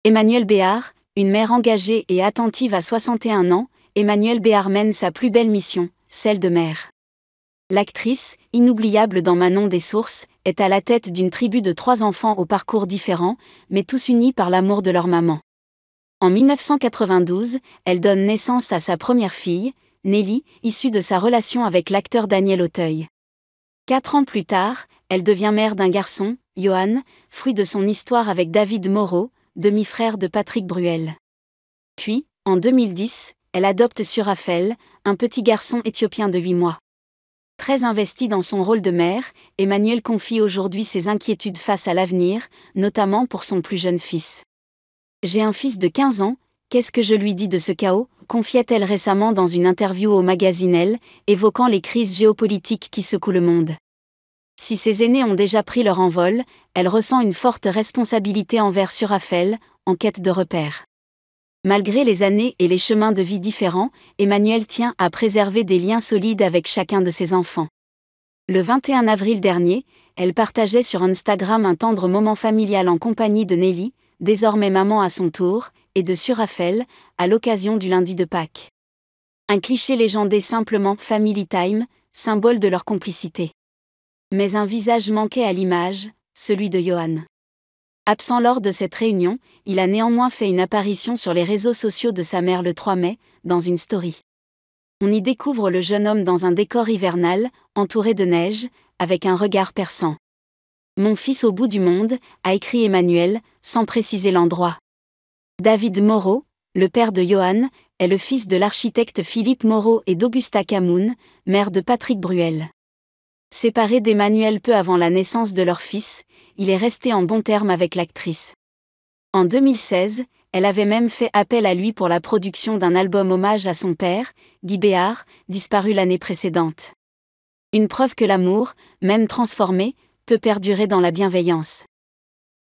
Emmanuelle Béard, une mère engagée et attentive à 61 ans, Emmanuelle Béard mène sa plus belle mission, celle de mère. L'actrice, inoubliable dans Manon des Sources, est à la tête d'une tribu de 3 enfants au parcours différent, mais tous unis par l'amour de leur maman. En 1992, elle donne naissance à sa première fille, Nelly, issue de sa relation avec l'acteur Daniel Auteuil. 4 ans plus tard, elle devient mère d'un garçon, Johan, fruit de son histoire avec David Moreau, demi-frère de Patrick Bruel. Puis, en 2010, elle adopte Surafel, un petit garçon éthiopien de 8 mois. Très investie dans son rôle de mère, Emmanuelle confie aujourd'hui ses inquiétudes face à l'avenir, notamment pour son plus jeune fils. « J'ai un fils de 15 ans, qu'est-ce que je lui dis de ce chaos ?» confiait-elle récemment dans une interview au magazine Elle, évoquant les crises géopolitiques qui secouent le monde. Si ses aînés ont déjà pris leur envol, elle ressent une forte responsabilité envers Surafel, en quête de repères. Malgré les années et les chemins de vie différents, Emmanuelle tient à préserver des liens solides avec chacun de ses enfants. Le 21 avril dernier, elle partageait sur Instagram un tendre moment familial en compagnie de Nelly, désormais maman à son tour, et de Surafel, à l'occasion du lundi de Pâques. Un cliché légendé simplement « Family Time », symbole de leur complicité. Mais un visage manquait à l'image, celui de Johan. Absent lors de cette réunion, il a néanmoins fait une apparition sur les réseaux sociaux de sa mère le 3 mai, dans une story. On y découvre le jeune homme dans un décor hivernal, entouré de neige, avec un regard perçant. « Mon fils au bout du monde », a écrit Emmanuelle, sans préciser l'endroit. David Moreau, le père de Johan, est le fils de l'architecte Philippe Moreau et d'Augusta Camoun, mère de Patrick Bruel. Séparé d'Emmanuelle peu avant la naissance de leur fils, il est resté en bons termes avec l'actrice. En 2016, elle avait même fait appel à lui pour la production d'un album hommage à son père, Guy Béard, disparu l'année précédente. Une preuve que l'amour, même transformé, peut perdurer dans la bienveillance.